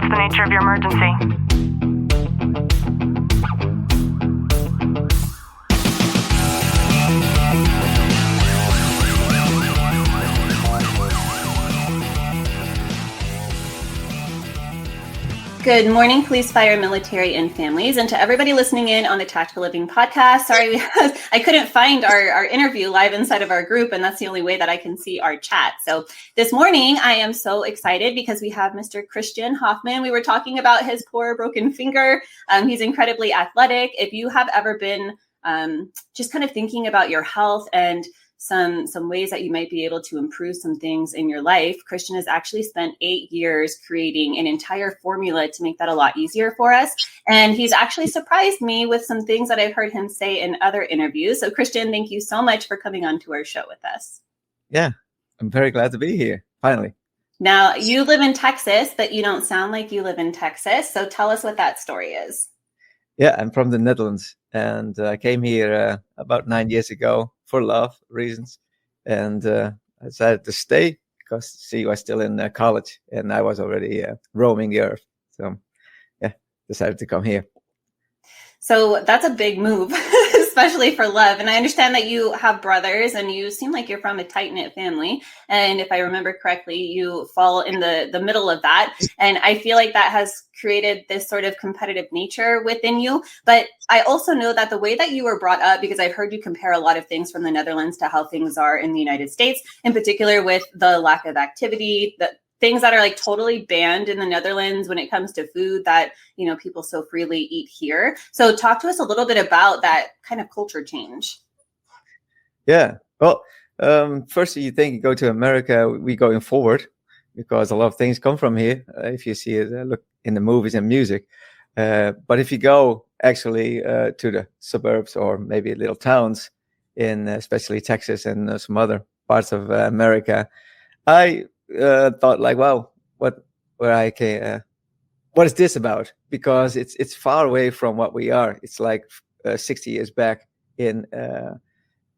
the nature of your emergency? Good morning, police, fire, military, and families. And to everybody listening in on the Tactical Living podcast, sorry, I couldn't find our interview live inside of our group, and that's the only way that I can see our chat. So this morning, I am so excited because we have Mr. Christiaan Hofman. We were talking about his poor broken finger. He's incredibly athletic. If you have ever been just kind of thinking about your health and some ways that you might be able to improve some things in your life, Christiaan has actually spent 8 years creating an entire formula to make that a lot easier for us. And he's actually surprised me with some things that I've heard him say in other interviews. So Christiaan, thank you so much for coming on to our show with us. Yeah, I'm very glad to be here, finally. Now, you live in Texas, but you don't sound like you live in Texas. So tell us what that story is. Yeah, I'm from the Netherlands, and I came here about 9 years ago for love reasons, and I decided to stay because she was still in college, and I was already roaming the earth. So, yeah, decided to come here. So that's a big move, especially for love. And I understand that you have brothers and you seem like you're from a tight-knit family. And if I remember correctly, you fall in the middle of that. And I feel like that has created this sort of competitive nature within you. But I also know that the way that you were brought up, because I've heard you compare a lot of things from the Netherlands to how things are in the United States, in particular with the lack of activity, the things that are like totally banned in the Netherlands when it comes to food that, you know, people so freely eat here. So talk to us a little bit about that kind of culture change. Yeah, well, first you think you go to America, we going forward because a lot of things come from here. If you see it, look in the movies and music. But if you go actually to the suburbs or maybe little towns in especially Texas and some other parts of America, I thought like, wow, what is this about? Because it's far away from what we are. It's like 60 years back in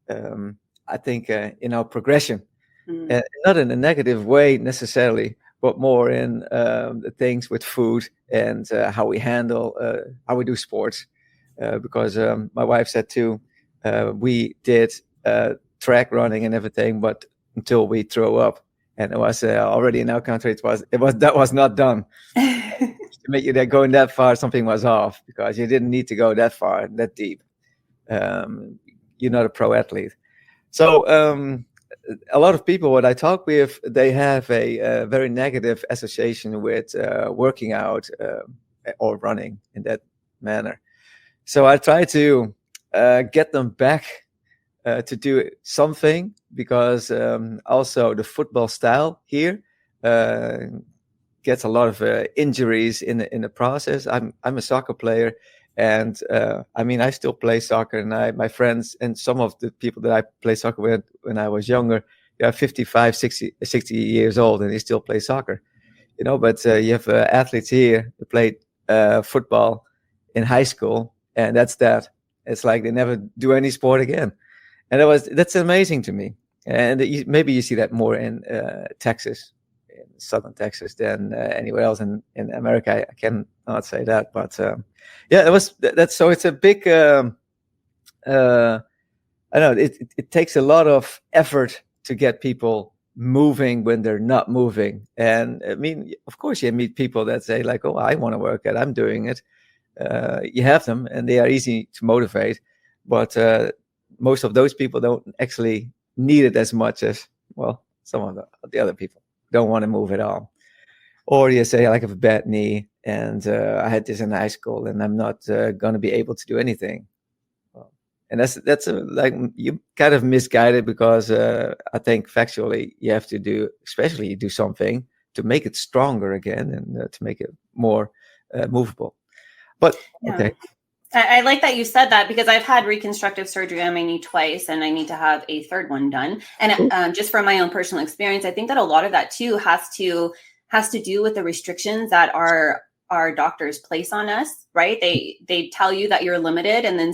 I think in our progression, and not in a negative way necessarily, but more in the things with food and how we handle how we do sports. Because my wife said too, we did track running and everything, but until we throw up. And it was already in our country. That was not done. To make you going that far, something was off because you didn't need to go that far, that deep. You're not a pro athlete. So a lot of people, what I talk with, they have a very negative association with working out or running in that manner. So I try to get them back to do something, because also the football style here gets a lot of injuries in the process. I'm a soccer player, and I mean, I still play soccer, and my friends and some of the people that I play soccer with when I was younger, they are 55, 60 years old, and they still play soccer, you know. But you have athletes here who played football in high school, and that's that. It's like they never do any sport again. And that's amazing to me. And maybe you see that more in Texas, in southern Texas, than anywhere else in America. I cannot say that, but yeah, that's so. It's a big. I don't know. It takes a lot of effort to get people moving when they're not moving. And I mean, of course, you meet people that say like, "Oh, I want to work out. I'm doing it." You have them, and they are easy to motivate, but most of those people don't actually need it as much as, well, some of the other people don't want to move at all. Or you say, like, I have a bad knee, and I had this in high school, and I'm not going to be able to do anything. And that's like, you kind of misguided, because I think factually you have to do something to make it stronger again, and to make it more movable. But okay. Yeah. I like that you said that, because I've had reconstructive surgery on my knee twice, and I need to have a third one done. And just from my own personal experience, I think that a lot of that too has to do with the restrictions that our our doctors place on us, right? They tell you that you're limited, and then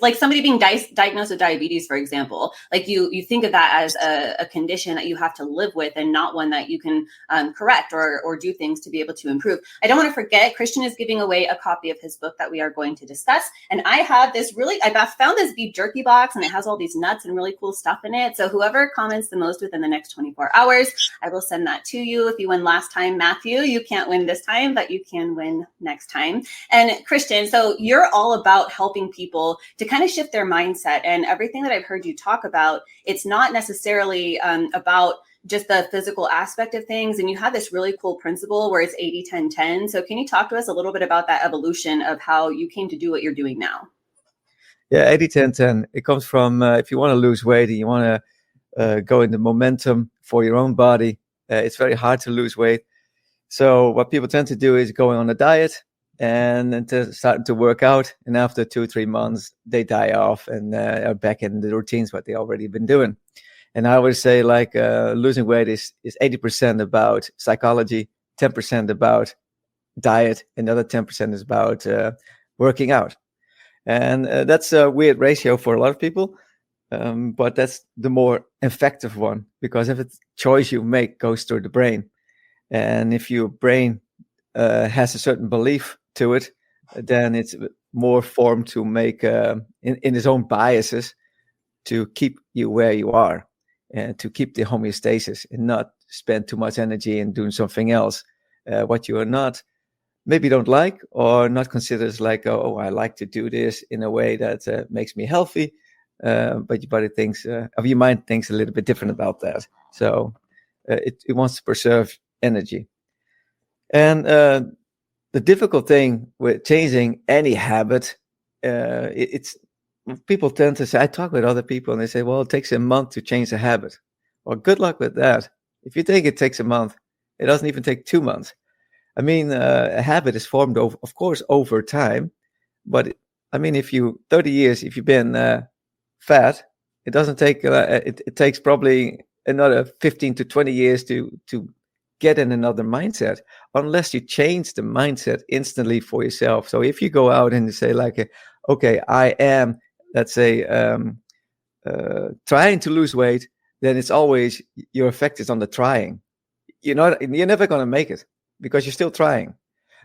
like somebody being diagnosed with diabetes, for example, like you think of that as a condition that you have to live with, and not one that you can correct or do things to be able to improve. I don't want to forget, Christiaan is giving away a copy of his book that we are going to discuss, and I have this I found this beef jerky box, and it has all these nuts and really cool stuff in it. So whoever comments the most within the next 24 hours, I will send that to you. If you win last time, Matthew, you can't win this time, but you can win next time. And Christiaan, so you're all about helping people to kind of shift their mindset, and everything that I've heard you talk about, it's not necessarily about just the physical aspect of things. And you have this really cool principle where it's 80-10-10. So can you talk to us a little bit about that evolution of how you came to do what you're doing now? Yeah, 80-10-10. It comes from if you want to lose weight and you want to go into momentum for your own body, it's very hard to lose weight. So what people tend to do is going on a diet and then starting to work out. And after 2-3 months, they die off and are back in the routines what they already been doing. And I always say, like, losing weight is 80% about psychology, 10% about diet, and the other 10% is about working out. And that's a weird ratio for a lot of people. But that's the more effective one, because if it's choice you make goes through the brain. And if your brain has a certain belief to it, then it's more formed to make in its own biases to keep you where you are and to keep the homeostasis and not spend too much energy in doing something else, what you are not, maybe don't like, or not consider as like, oh, I like to do this in a way that makes me healthy. But your body thinks, of your mind thinks a little bit different about that. So it wants to preserve energy. And the difficult thing with changing any habit, it's people tend to say, I talk with other people and they say, well, it takes a month to change a habit. Well, good luck with that. If you think it takes a month, it doesn't even take 2 months. I mean, a habit is formed, of course, over time. But I mean, 30 years, if you've been fat, it doesn't take, it takes probably another 15 to 20 years to get in another mindset, unless you change the mindset instantly for yourself. So if you go out and you say like, okay, I am, let's say, trying to lose weight, then it's always your effect is on the trying. You're never going to make it because you're still trying.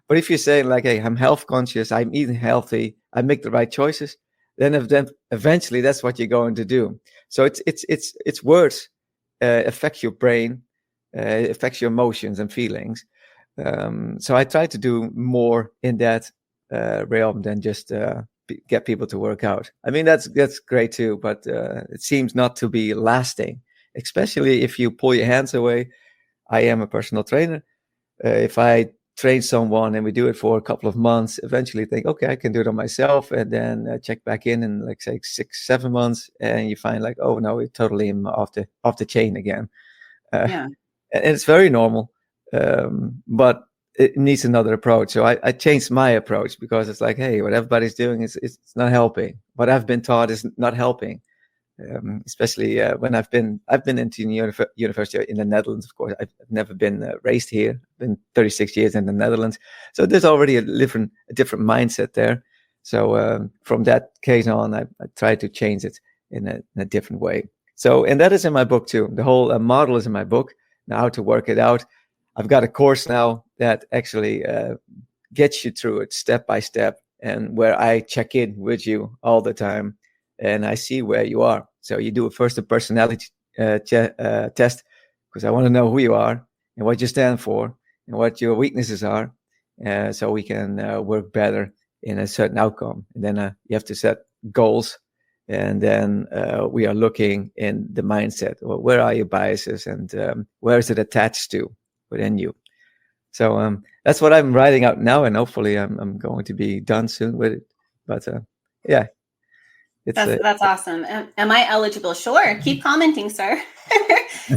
But if you say like, hey, I'm health conscious, I'm eating healthy, I make the right choices, then eventually that's what you're going to do. So it's words affect your brain, affects your emotions and feelings. So I try to do more in that realm than just get people to work out. I mean, that's great too, but it seems not to be lasting, especially if you pull your hands away. I am a personal trainer. If I train someone and we do it for a couple of months, eventually think, okay, I can do it on myself, and then check back in like say 6-7 months, and you find like, oh no, we totally am off the chain again. Yeah. And it's very normal, but it needs another approach. So I changed my approach because it's like, hey, what everybody's doing is it's not helping. What I've been taught is not helping. Especially when I've been into university in the Netherlands. Of course, I've never been raised here. I've been 36 years in the Netherlands, so there's already a different mindset there. So from that case on, I try to change it in a different way. So, and that is in my book too. The whole model is in my book. Now, how to work it out. I've got a course now that actually gets you through it step by step, and where I check in with you all the time. And I see where you are. So you do first a personality test, because I want to know who you are and what you stand for and what your weaknesses are, so we can work better in a certain outcome. And then you have to set goals, and then we are looking in the mindset. Well, where are your biases, and where is it attached to within you? So that's what I'm writing out now, and hopefully I'm going to be done soon with it. But yeah. That's awesome. Am I eligible? Sure. Keep commenting, sir.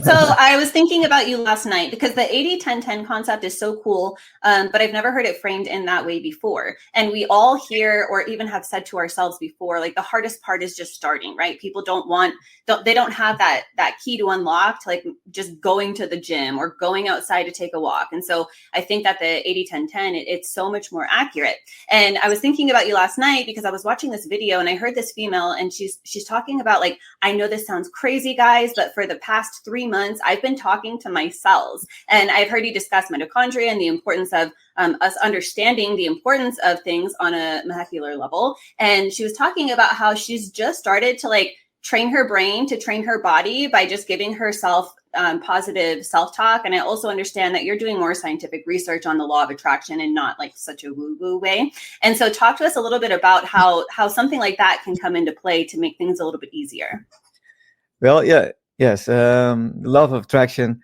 So I was thinking about you last night because the 80-10-10 concept is so cool, but I've never heard it framed in that way before. And we all hear or even have said to ourselves before, like the hardest part is just starting, right? People they don't have that key to unlock to like just going to the gym or going outside to take a walk. And so I think that the 80-10-10, it's so much more accurate. And I was thinking about you last night because I was watching this video and I heard this female and she's talking about like, I know this sounds crazy, guys, but for the past 3 months, I've been talking to my cells. And I've heard you discuss mitochondria and the importance of us understanding the importance of things on a molecular level. And she was talking about how she's just started to like train her brain to train her body by just giving herself positive self-talk. And I also understand that you're doing more scientific research on the law of attraction and not like such a woo-woo way. And so talk to us a little bit about how something like that can come into play to make things a little bit easier. Well, yes. Law of attraction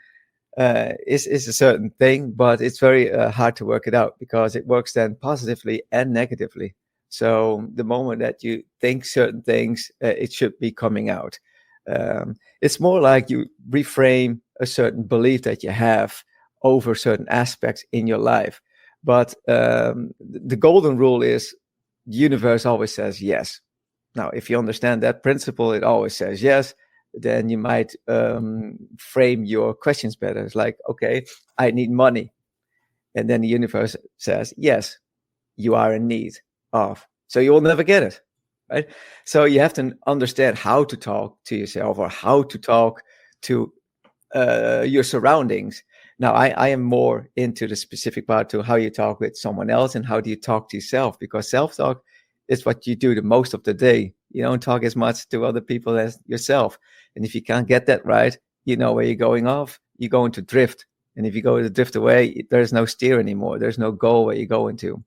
is a certain thing, but it's very hard to work it out because it works then positively and negatively. So the moment that you think certain things, it should be coming out. It's more like you reframe a certain belief that you have over certain aspects in your life. But the golden rule is the universe always says yes. Now, if you understand that principle, it always says yes, then you might frame your questions better. It's like, okay, I need money. And then the universe says, yes, you are in need of. So you will never get it, right? So you have to understand how to talk to yourself or how to talk to your surroundings. Now, I am more into the specific part to how you talk with someone else and how do you talk to yourself, because self-talk is what you do the most of the day. You don't talk as much to other people as yourself. And if you can't get that right, you know where you're going off, you're going to drift. And if you go to drift away, there's no steer anymore. There's no goal where you're going to.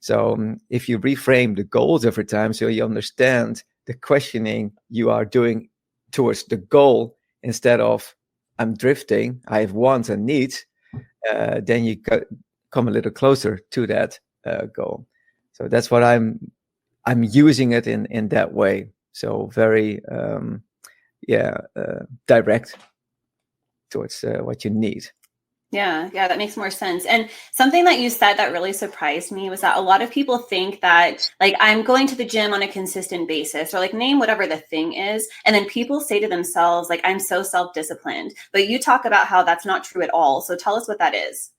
So if you reframe the goals every time, so you understand the questioning you are doing towards the goal instead of I'm drifting, I have wants and needs, then you come a little closer to that goal. So that's what I'm using it in that way. So very direct towards what you need. Yeah, that makes more sense. And something that you said that really surprised me was that a lot of people think that like I'm going to the gym on a consistent basis or like name whatever the thing is. And then people say to themselves, like, I'm so self-disciplined. But you talk about how that's not true at all. So tell us what that is.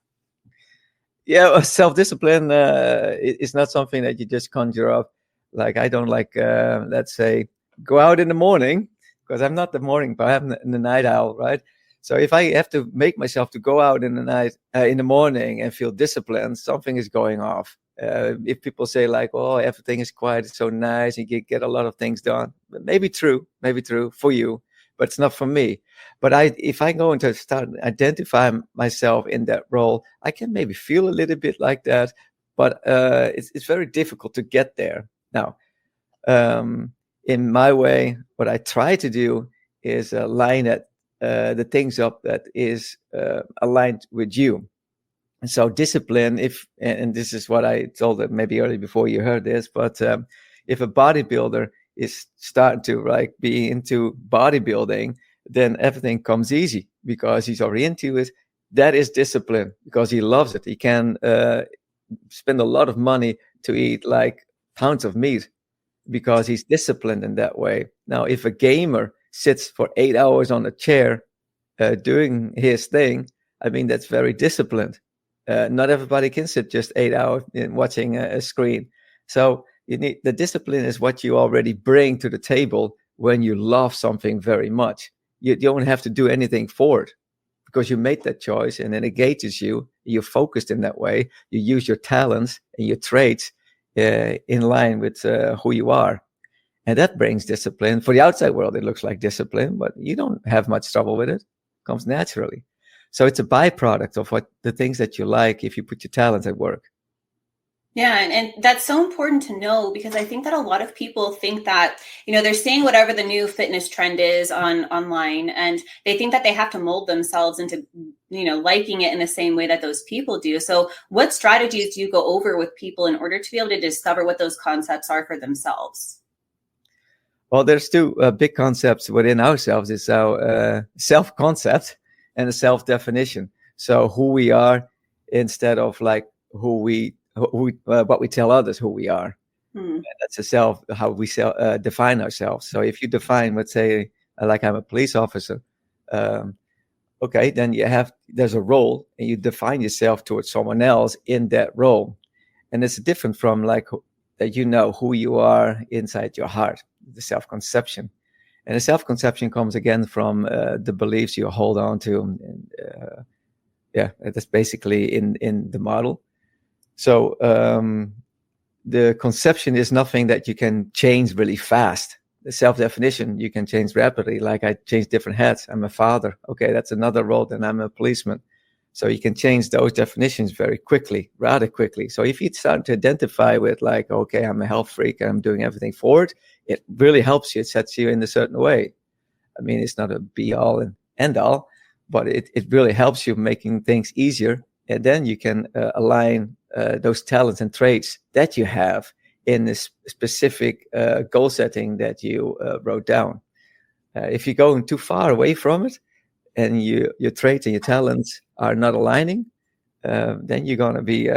Yeah, well, self-discipline is not something that you just conjure up. Like I don't like, let's say, go out in the morning because I'm not the morning, but I'm the night owl, right? So if I have to make myself to go out in the night, in the morning and feel disciplined, something is going off. If people say like, "Oh, everything is quiet, it's so nice, and you get a lot of things done," maybe true for you, but it's not for me. But if I go into start identify myself in that role, I can maybe feel a little bit like that, but it's very difficult to get there. Now, in my way, what I try to do is line it. The things up that is aligned with you. And so discipline, and this is what I told them maybe early before you heard this, but if a bodybuilder is starting to like be into bodybuilding, then everything comes easy because he's already into it. That is discipline because he loves it. He can spend a lot of money to eat like pounds of meat because he's disciplined in that way. Now, if a gamer sits for 8 hours on a chair doing his thing, I mean, that's very disciplined. Not everybody can sit just 8 hours in watching a screen. So you need the discipline is what you already bring to the table when you love something very much. You don't have to do anything for it because you made that choice and it engages you. You're focused in that way. You use your talents and your traits in line with who you are. And that brings discipline. For the outside world, it looks like discipline, but you don't have much trouble with it. It comes naturally. So it's a byproduct of what the things that you like if you put your talents at work. Yeah, and that's so important to know because I think that a lot of people think that, they're seeing whatever the new fitness trend is online, and they think that they have to mold themselves into, liking it in the same way that those people do. So what strategies do you go over with people in order to be able to discover what those concepts are for themselves? Well, there's two big concepts within ourselves. It's our self-concept and a self-definition. So who we are instead of like what we tell others who we are. That's a self, how we define ourselves. So if you define, let's say, like I'm a police officer, okay, then there's a role, and you define yourself towards someone else in that role, and it's different from like that. You know who you are inside your heart, the self-conception, and the self-conception comes again from the beliefs you hold on to, and that's basically in the model. So the conception is nothing that you can change really fast. The self-definition you can change rapidly. Like I change different hats. I'm a father. Okay, that's another role. Then I'm a policeman. So you can change those definitions very quickly, rather quickly. So if you start to identify with like, okay, I'm a health freak and I'm doing everything for it, it really helps you. It sets you in a certain way. I mean, it's not a be all and end all, but it really helps you making things easier. And then you can align those talents and traits that you have in this specific goal setting that you wrote down. If you're going too far away from it and your traits and your talents are not aligning, then you're going to be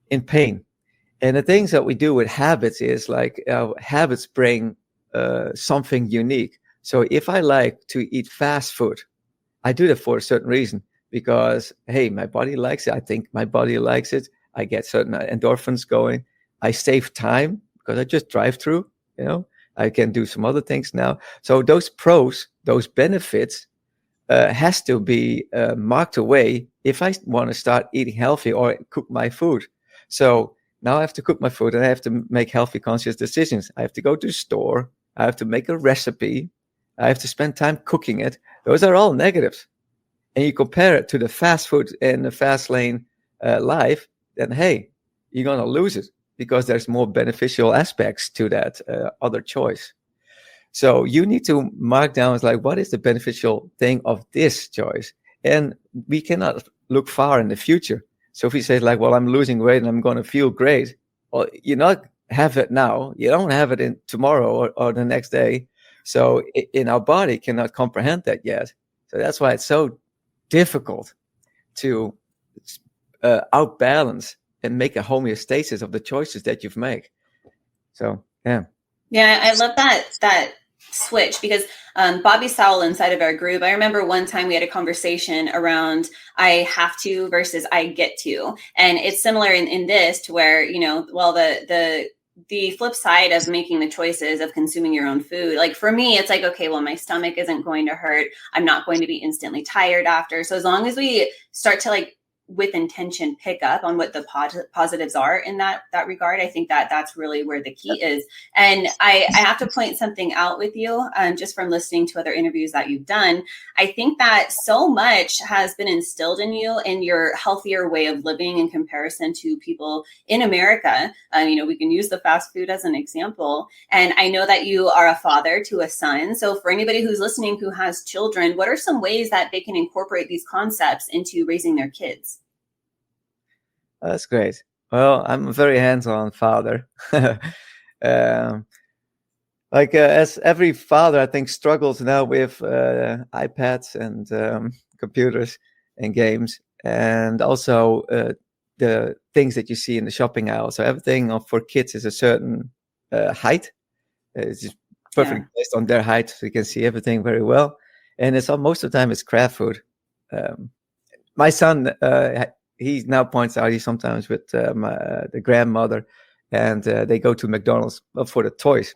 in pain. And the things that we do with habits is like habits bring something unique. So if I like to eat fast food, I do that for a certain reason. Because, hey, my body likes it. I think my body likes it. I get certain endorphins going. I save time because I just drive through, I can do some other things now. So those pros, those benefits has to be marked away if I want to start eating healthy or cook my food. So now I have to cook my food and I have to make healthy, conscious decisions. I have to go to the store. I have to make a recipe. I have to spend time cooking it. Those are all negatives. And you compare it to the fast food and the fast lane life, then, hey, you're going to lose it because there's more beneficial aspects to that other choice. So you need to mark down, like, what is the beneficial thing of this choice? And we cannot look far in the future. So if you say, like, well, I'm losing weight and I'm going to feel great, well, you not have it now. You don't have it in tomorrow or the next day. So in our body cannot comprehend that yet. So that's why it's so difficult to outbalance and make a homeostasis of the choices that you've made. So yeah, I love that switch, because Bobby Sowell inside of our group, I remember one time we had a conversation around I have to versus I get to, and it's similar in this to where the flip side of making the choices of consuming your own food. Like for me, it's like, okay, well, my stomach isn't going to hurt. I'm not going to be instantly tired after. So as long as we start to like with intention pick up on what the positives are in that regard, I think that's really where the key is. And I have to point something out with you, just from listening to other interviews that you've done. I think that so much has been instilled in you in your healthier way of living in comparison to people in America. We can use the fast food as an example. And I know that you are a father to a son. So for anybody who's listening who has children, what are some ways that they can incorporate these concepts into raising their kids? That's great. Well, I'm a very hands-on father. As every father, I think, struggles now with iPads and computers and games, and also the things that you see in the shopping aisle. So everything for kids is a certain height. It's just perfectly based on their height, so you can see everything very well. And it's most of the time it's craft food. My son, he now points out, he sometimes with the grandmother, and they go to McDonald's for the toys.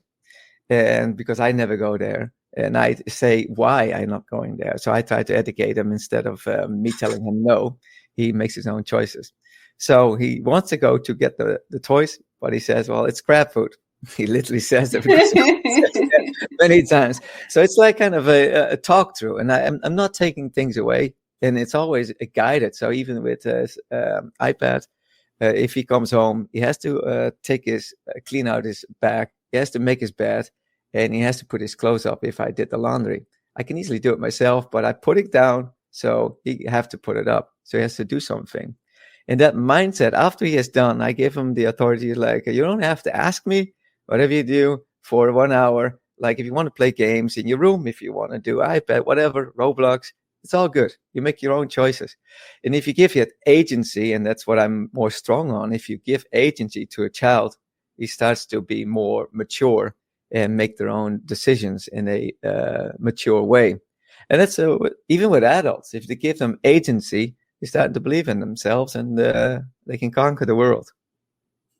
And because I never go there, and I say why I'm not going there. So I try to educate him instead of me telling him no. He makes his own choices. So he wants to go to get the toys, but he says, well, it's crab food. He literally says that because he says that many times. So it's like kind of a talk through, and I'm not taking things away. And it's always guided. So even with his iPad, if he comes home, he has to clean out his bag. He has to make his bed, and he has to put his clothes up if I did the laundry. I can easily do it myself, but I put it down, so he have to put it up. So he has to do something. And that mindset, after he has done, I give him the authority, like, you don't have to ask me. Whatever you do for 1 hour, Like if you want to play games in your room, if you want to do iPad, whatever, Roblox, it's all good. You make your own choices. And if you give it agency, and that's what I'm more strong on, if you give agency to a child, he starts to be more mature and make their own decisions in a mature way. And that's even with adults. If they give them agency, they start to believe in themselves, and they can conquer the world.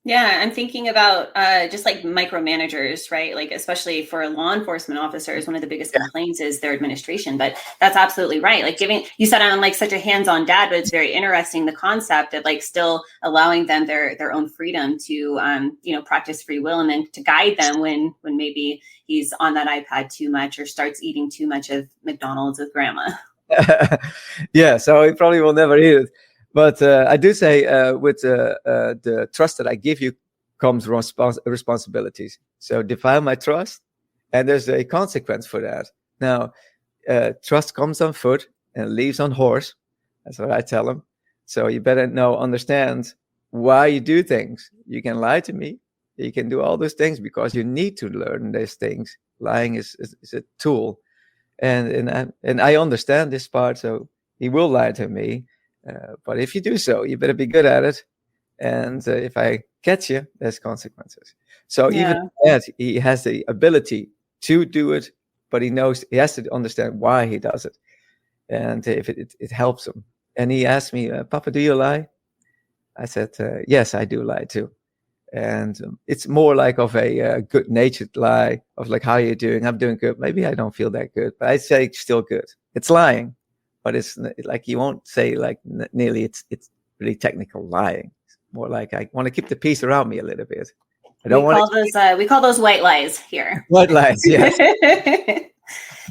Yeah, I'm thinking about just like micromanagers, right? Like especially for law enforcement officers, one of the biggest complaints is their administration. But that's absolutely right. Like you said I'm like such a hands-on dad, but it's very interesting the concept of like still allowing them their own freedom to practice free will, and then to guide them when maybe he's on that iPad too much or starts eating too much of McDonald's with grandma. Yeah, so he probably will never eat it. But I do say with the trust that I give you comes responsibilities. So define my trust, and there's a consequence for that. Now, trust comes on foot and leaves on horse. That's what I tell them. So you better understand why you do things. You can lie to me. You can do all those things because you need to learn these things. Lying is a tool. And I understand this part, so he will lie to me. But if you do so, you better be good at it. And if I catch you, there's consequences. So even that, he has the ability to do it, but he has to understand why he does it. And if it helps him. And he asked me, Papa, do you lie? I said, yes, I do lie too. And it's more like of a good-natured lie of like, how are you doing? I'm doing good. Maybe I don't feel that good, but I say still good. It's lying. But it's like you won't say like nearly it's really technical lying. It's more like I want to keep the peace around me a little bit. I don't we call those white lies here. White lies, yes.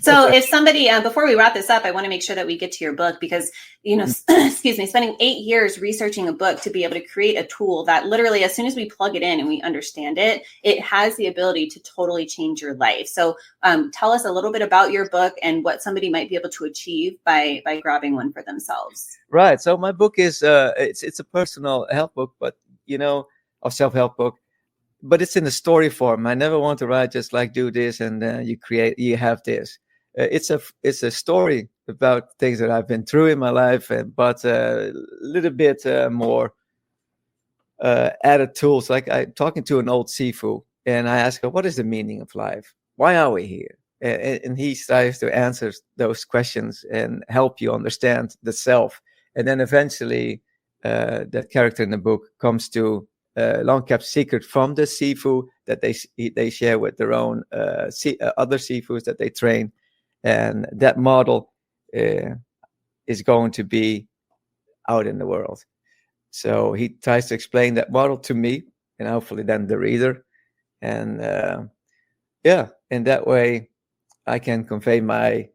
So if somebody, before we wrap this up, I want to make sure that we get to your book because, excuse me, spending 8 years researching a book to be able to create a tool that literally, as soon as we plug it in and we understand it, it has the ability to totally change your life. So tell us a little bit about your book and what somebody might be able to achieve by grabbing one for themselves. Right. So my book is, it's a personal help book, but, a self-help book. But it's in the story form. I never want to write just like do this and then you have this. It's a story about things that I've been through in my life, but a little bit more added tools. Like I'm talking to an old Sifu, and I ask her, "What is the meaning of life? Why are we here?" And he tries to answer those questions and help you understand the self. And then eventually, that character in the book comes to long kept secret from the Sifu that they share with their own other Sifus that they train, and that model is going to be out in the world. So he tries to explain that model to me, and hopefully then the reader, and in that way I can convey my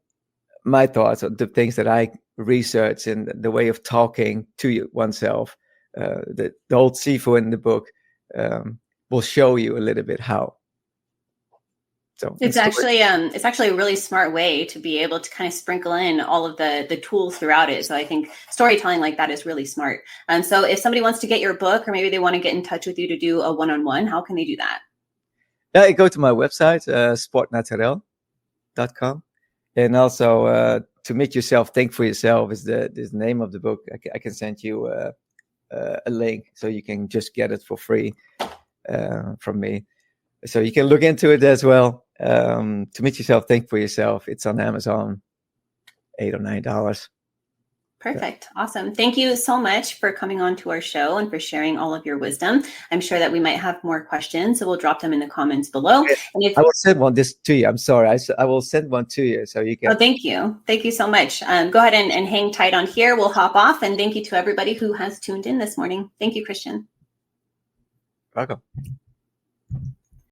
thoughts of the things that I research and the way of talking to oneself. The old Sifu in the book will show you a little bit how. So it's actually a really smart way to be able to kind of sprinkle in all of the tools throughout it. So I think storytelling like that is really smart. And so if somebody wants to get your book, or maybe they want to get in touch with you to do a one-on-one, how can they do that? Yeah, go to my website, sportnaturel.com. And also to meet yourself, think for yourself is the name of the book. I can send you a link so you can just get it for free from me. So you can look into it as well. To meet yourself, think for yourself. It's on Amazon, $8 or $9. Perfect. Awesome. Thank you so much for coming on to our show and for sharing all of your wisdom. I'm sure that we might have more questions, so we'll drop them in the comments below. I will send one to you. I'm sorry. I will send one to you so you can. Oh, thank you. Thank you so much. Go ahead and hang tight on here. We'll hop off. And thank you to everybody who has tuned in this morning. Thank you, Christiaan. Welcome.